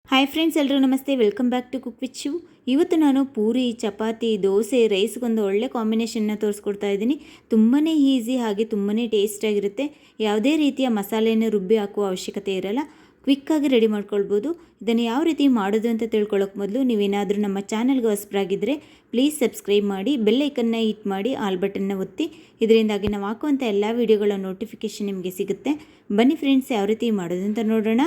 Hi friends, ಎಲ್ಲರೂ ನಮಸ್ತೆ. Welcome back to cook with Shivu. ಇವತ್ತು ನಾನು ಪೂರಿ, ಚಪಾತಿ, ದೋಸೆ, ರೈಸ್ಗೊಂದು ಒಳ್ಳೆ ಕಾಂಬಿನೇಷನ್ನ ತೋರಿಸ್ಕೊಡ್ತಾ ಇದ್ದೀನಿ. ತುಂಬಾ ಈಸಿ ಹಾಗೆ ತುಂಬಾ ಟೇಸ್ಟಾಗಿರುತ್ತೆ. ಯಾವುದೇ ರೀತಿಯ ಮಸಾಲೆಯನ್ನು ರುಬ್ಬಿ ಹಾಕುವ ಅವಶ್ಯಕತೆ ಇರಲ್ಲ. ಕ್ವಿಕ್ಕಾಗಿ ರೆಡಿ ಮಾಡ್ಕೊಳ್ಬೋದು. ಇದನ್ನು ಯಾವ ರೀತಿ ಮಾಡೋದು ಅಂತ ತಿಳ್ಕೊಳ್ಳೋಕೆ ಮೊದಲು ನೀವೇನಾದರೂ ನಮ್ಮ ಚಾನಲ್ಗೆ ಹೊಸಬರಾಗಿದ್ದರೆ ಪ್ಲೀಸ್ ಸಬ್ಸ್ಕ್ರೈಬ್ ಮಾಡಿ, ಬೆಲ್ ಐಕನ್ನ ಹಿಟ್ ಮಾಡಿ, ಆಲ್ ಬಟನ್ನ ಒತ್ತಿ. ಇದರಿಂದಾಗಿ ನಾವು ಹಾಕುವಂಥ ಎಲ್ಲ ವೀಡಿಯೋಗಳ ನೋಟಿಫಿಕೇಷನ್ ನಿಮಗೆ ಸಿಗುತ್ತೆ. ಬನ್ನಿ ಫ್ರೆಂಡ್ಸ್, ಯಾವ ರೀತಿ ಮಾಡೋದು ಅಂತ ನೋಡೋಣ.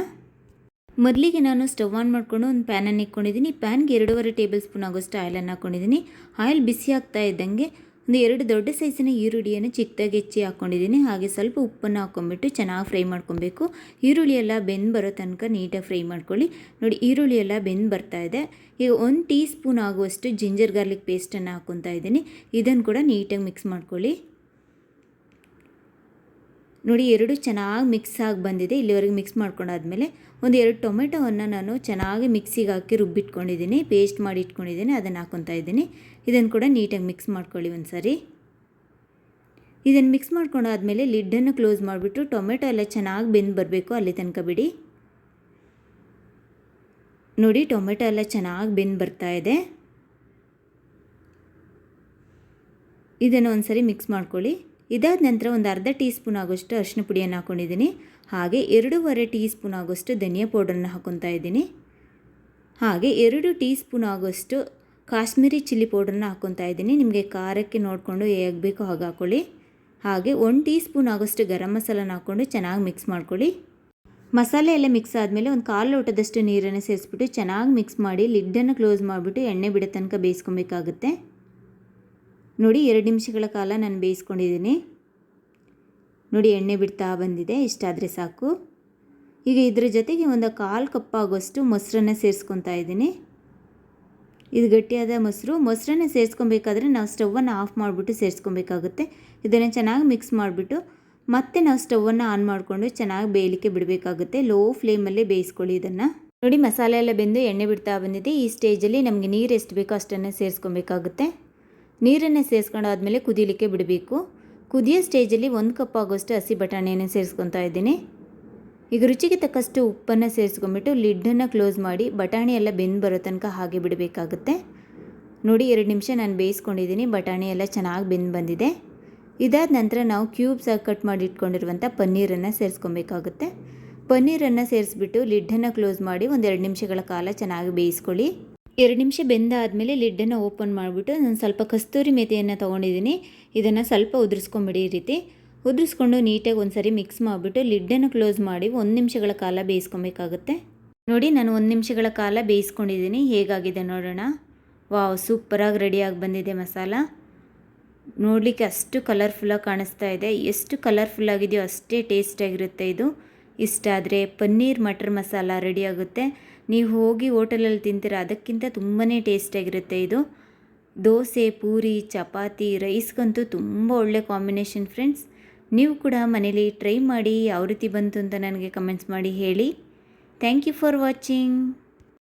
ಮೊದಲಿಗೆ ನಾನು ಸ್ಟವ್ ಆನ್ ಮಾಡಿಕೊಂಡು ಒಂದು ಪ್ಯಾನನ್ನು ಇಟ್ಕೊಂಡಿದ್ದೀನಿ. ಪ್ಯಾನ್ಗೆ 2.5 ಟೇಬಲ್ ಸ್ಪೂನ್ ಆಗೋಷ್ಟು ಆಯಿಲನ್ನು ಹಾಕ್ಕೊಂಡಿದ್ದೀನಿ. ಆಯಿಲ್ ಬಿಸಿ ಆಗ್ತಾ ಇದ್ದಂಗೆ ಒಂದು 2 ದೊಡ್ಡ ಸೈಜಿನ ಈರುಳ್ಳಿಯನ್ನು ಚಿಕ್ಕದಾಗಿ ಹೆಚ್ಚಿ ಹಾಕ್ಕೊಂಡಿದ್ದೀನಿ. ಹಾಗೆ ಸ್ವಲ್ಪ ಉಪ್ಪನ್ನು ಹಾಕ್ಕೊಂಬಿಟ್ಟು ಚೆನ್ನಾಗಿ ಫ್ರೈ ಮಾಡ್ಕೊಬೇಕು. ಈರುಳ್ಳಿ ಎಲ್ಲ ಬೆಂದು ಬರೋ ತನಕ ನೀಟಾಗಿ ಫ್ರೈ ಮಾಡ್ಕೊಳ್ಳಿ. ನೋಡಿ, ಈರುಳ್ಳಿ ಎಲ್ಲ ಬೆಂದು ಬರ್ತಾ ಇದೆ. ಈಗ 1 ಟೀ ಸ್ಪೂನ್ ಆಗುವಷ್ಟು ಜಿಂಜರ್ ಗಾರ್ಲಿಕ್ ಪೇಸ್ಟನ್ನು ಹಾಕ್ಕೊತಾ ಇದ್ದೀನಿ. ಇದನ್ನು ಕೂಡ ನೀಟಾಗಿ ಮಿಕ್ಸ್ ಮಾಡ್ಕೊಳ್ಳಿ. ನೋಡಿ, ಎರಡು ಚೆನ್ನಾಗಿ ಮಿಕ್ಸ್ ಆಗಿ ಬಂದಿದೆ. ಇಲ್ಲಿವರೆಗೆ ಮಿಕ್ಸ್ ಮಾಡ್ಕೊಂಡಾದ್ಮೇಲೆ ಒಂದು 2 ಟೊಮೆಟೊವನ್ನು ನಾನು ಚೆನ್ನಾಗಿ ಮಿಕ್ಸಿಗೆ ಹಾಕಿ ರುಬ್ಬಿಟ್ಕೊಂಡಿದ್ದೀನಿ, ಪೇಸ್ಟ್ ಮಾಡಿ ಇಟ್ಕೊಂಡಿದ್ದೀನಿ. ಅದನ್ನು ಹಾಕ್ಕೊತಾ ಇದ್ದೀನಿ. ಇದನ್ನು ಕೂಡ ನೀಟಾಗಿ ಮಿಕ್ಸ್ ಮಾಡ್ಕೊಳ್ಳಿ ಒಂದು ಸಾರಿ. ಇದನ್ನು ಮಿಕ್ಸ್ ಮಾಡ್ಕೊಂಡಾದ್ಮೇಲೆ ಲಿಡ್ಡನ್ನು ಕ್ಲೋಸ್ ಮಾಡಿಬಿಟ್ಟು ಟೊಮೆಟೊ ಎಲ್ಲ ಚೆನ್ನಾಗಿ ಬೆಂದು ಬರಬೇಕು, ಅಲ್ಲಿ ತನಕ ಬಿಡಿ. ನೋಡಿ, ಟೊಮೆಟೊ ಎಲ್ಲ ಚೆನ್ನಾಗಿ ಬೆಂದು ಬರ್ತಾ ಇದೆ. ಇದನ್ನು ಒಂದು ಸಾರಿ ಮಿಕ್ಸ್ ಮಾಡ್ಕೊಳ್ಳಿ. ಇದಾದ ನಂತರ ಒಂದು ಅರ್ಧ ಟೀ ಸ್ಪೂನ್ ಆಗೋಷ್ಟು ಅರಿಶಿನ ಪುಡಿಯನ್ನು ಹಾಕ್ಕೊಂಡಿದ್ದೀನಿ. ಹಾಗೆ 2.5 ಟೀ ಸ್ಪೂನ್ ಆಗೋಷ್ಟು ಧನಿಯಾ ಪೌಡರನ್ನು ಹಾಕ್ಕೊತಾ ಇದ್ದೀನಿ. ಹಾಗೆ 2 ಟೀ ಸ್ಪೂನ್ ಆಗೋಷ್ಟು ಕಾಶ್ಮೀರಿ ಚಿಲ್ಲಿ ಪೌಡ್ರನ್ನ ಹಾಕ್ಕೊತಾ ಇದ್ದೀನಿ. ನಿಮಗೆ ಖಾರಕ್ಕೆ ನೋಡಿಕೊಂಡು ಹೇಗೆ ಬೇಕೋ ಹಾಗೆ ಹಾಕ್ಕೊಳ್ಳಿ. ಹಾಗೆ 1 ಟೀ ಸ್ಪೂನ್ ಆಗೋಷ್ಟು ಗರಂ ಮಸಾಲನ ಹಾಕ್ಕೊಂಡು ಚೆನ್ನಾಗಿ ಮಿಕ್ಸ್ ಮಾಡ್ಕೊಳ್ಳಿ. ಮಸಾಲೆ ಎಲ್ಲ ಮಿಕ್ಸ್ ಆದಮೇಲೆ ಒಂದು 1/4 ಲೋಟದಷ್ಟು ನೀರನ್ನು ಸೇರಿಸ್ಬಿಟ್ಟು ಚೆನ್ನಾಗಿ ಮಿಕ್ಸ್ ಮಾಡಿ ಲಿಡ್ಡನ್ನು ಕ್ಲೋಸ್ ಮಾಡಿಬಿಟ್ಟು ಎಣ್ಣೆ ಬಿಡೋ ತನಕ ಬೇಯಿಸ್ಕೊಬೇಕಾಗುತ್ತೆ. ನೋಡಿ, 2 ನಿಮಿಷಗಳ ಕಾಲ ನಾನು ಬೇಯಿಸ್ಕೊಂಡಿದ್ದೀನಿ. ನೋಡಿ, ಎಣ್ಣೆ ಬಿಡ್ತಾ ಬಂದಿದೆ. ಇಷ್ಟಾದರೆ ಸಾಕು. ಈಗ ಇದರ ಜೊತೆಗೆ ಒಂದು 1/4 ಕಪ್ ಆಗೋಷ್ಟು ಮೊಸರನ್ನ ಸೇರಿಸ್ಕೊತಾ ಇದ್ದೀನಿ. ಇದು ಗಟ್ಟಿಯಾದ ಮೊಸರನ್ನ ಸೇರಿಸ್ಕೊಬೇಕಾದ್ರೆ ನಾವು ಸ್ಟವನ್ನು ಆಫ್ ಮಾಡಿಬಿಟ್ಟು ಸೇರಿಸ್ಕೊಬೇಕಾಗುತ್ತೆ. ಇದನ್ನು ಚೆನ್ನಾಗಿ ಮಿಕ್ಸ್ ಮಾಡಿಬಿಟ್ಟು ಮತ್ತೆ ನಾವು ಸ್ಟವನ್ನು ಆನ್ ಮಾಡಿಕೊಂಡು ಚೆನ್ನಾಗಿ ಬೇಯಲಿಕ್ಕೆ ಬಿಡಬೇಕಾಗುತ್ತೆ. ಲೋ ಫ್ಲೇಮಲ್ಲೇ ಬೇಯಿಸ್ಕೊಳ್ಳಿ ಇದನ್ನು. ನೋಡಿ, ಮಸಾಲೆ ಎಲ್ಲ ಬೆಂದು ಎಣ್ಣೆ ಬಿಡ್ತಾ ಬಂದಿದೆ. ಈ ಸ್ಟೇಜಲ್ಲಿ ನಮಗೆ ನೀರು ಎಷ್ಟು ಬೇಕೋ ಅಷ್ಟನ್ನು ಸೇರಿಸ್ಕೊಬೇಕಾಗುತ್ತೆ. ನೀರನ್ನು ಸೇರಿಸ್ಕೊಂಡಾದ್ಮೇಲೆ ಕುದೀಲಿಕ್ಕೆ ಬಿಡಬೇಕು. ಕುದಿಯೋ ಸ್ಟೇಜಲ್ಲಿ 1 ಕಪ್ ಆಗೋಷ್ಟು ಹಸಿ ಬಟಾಣಿಯನ್ನು ಸೇರಿಸ್ಕೊತಾ ಇದ್ದೀನಿ. ಈಗ ರುಚಿಗೆ ತಕ್ಕಷ್ಟು ಉಪ್ಪನ್ನು ಸೇರಿಸ್ಕೊಂಬಿಟ್ಟು ಲಿಡ್ಡನ್ನು ಕ್ಲೋಸ್ ಮಾಡಿ ಬಟಾಣಿ ಎಲ್ಲ ಬೆಂದು ಬರೋ ತನಕ ಹಾಗೆ ಬಿಡಬೇಕಾಗುತ್ತೆ. ನೋಡಿ, 2 ನಿಮಿಷ ನಾನು ಬೇಯಿಸ್ಕೊಂಡಿದ್ದೀನಿ. ಬಟಾಣಿ ಎಲ್ಲ ಚೆನ್ನಾಗಿ ಬೆಂದು ಬಂದಿದೆ. ಇದಾದ ನಂತರ ನಾವು ಕ್ಯೂಬ್ಸಾಗಿ ಕಟ್ ಮಾಡಿ ಇಟ್ಕೊಂಡಿರುವಂಥ ಪನ್ನೀರನ್ನು ಸೇರಿಸ್ಕೊಬೇಕಾಗುತ್ತೆ. ಪನ್ನೀರನ್ನು ಸೇರಿಸ್ಬಿಟ್ಟು ಲಿಡ್ಡನ್ನು ಕ್ಲೋಸ್ ಮಾಡಿ ಒಂದು 2 ನಿಮಿಷಗಳ ಕಾಲ ಚೆನ್ನಾಗಿ ಬೇಯಿಸ್ಕೊಳ್ಳಿ. 2 ನಿಮಿಷ ಬೆಂದಾದಮೇಲೆ ಲಿಡ್ಡನ್ನು ಓಪನ್ ಮಾಡಿಬಿಟ್ಟು ನಾನು ಸ್ವಲ್ಪ ಕಸ್ತೂರಿ ಮೇಥಿಯನ್ನು ತೊಗೊಂಡಿದ್ದೀನಿ. ಇದನ್ನು ಸ್ವಲ್ಪ ಉದುರಿಸ್ಕೊಂಬಿಡಿ. ಈ ರೀತಿ ಉದುರಿಸ್ಕೊಂಡು ನೀಟಾಗಿ ಒಂದು ಸಾರಿ ಮಿಕ್ಸ್ ಮಾಡಿಬಿಟ್ಟು ಲಿಡ್ಡನ್ನು ಕ್ಲೋಸ್ ಮಾಡಿ 1 ನಿಮಿಷಗಳ ಕಾಲ ಬೇಯಿಸ್ಕೊಬೇಕಾಗುತ್ತೆ. ನೋಡಿ, ನಾನು 1 ನಿಮಿಷಗಳ ಕಾಲ ಬೇಯಿಸ್ಕೊಂಡಿದ್ದೀನಿ. ಹೇಗಾಗಿದೆ ನೋಡೋಣ. ವಾವ್, ಸೂಪರಾಗಿ ರೆಡಿಯಾಗಿ ಬಂದಿದೆ ಮಸಾಲ. ನೋಡಲಿಕ್ಕೆ ಅಷ್ಟು ಕಲರ್ಫುಲ್ಲಾಗಿ ಕಾಣಿಸ್ತಾ ಇದೆ. ಎಷ್ಟು ಕಲರ್ಫುಲ್ಲಾಗಿದೆಯೋ ಅಷ್ಟೇ ಟೇಸ್ಟಾಗಿರುತ್ತೆ ಇದು. ಇಷ್ಟ ಆದರೆ ಪನ್ನೀರ್ ಮಟರ್ ಮಸಾಲ ರೆಡಿಯಾಗುತ್ತೆ. ನೀವು ಹೋಗಿ ಹೋಟೆಲಲ್ಲಿ ತಿಂತೀರ, ಅದಕ್ಕಿಂತ ತುಂಬಾ ಟೇಸ್ಟಾಗಿರುತ್ತೆ ಇದು. ದೋಸೆ, ಪೂರಿ, ಚಪಾತಿ, ರೈಸ್ಗಂತೂ ತುಂಬ ಒಳ್ಳೆ ಕಾಂಬಿನೇಷನ್ ಫ್ರೆಂಡ್ಸ್. ನೀವು ಕೂಡ ಮನೇಲಿ ಟ್ರೈ ಮಾಡಿ ಯಾವ ರೀತಿ ಬಂತು ಅಂತ ನನಗೆ ಕಮೆಂಟ್ಸ್ ಮಾಡಿ ಹೇಳಿ. Thank you for watching.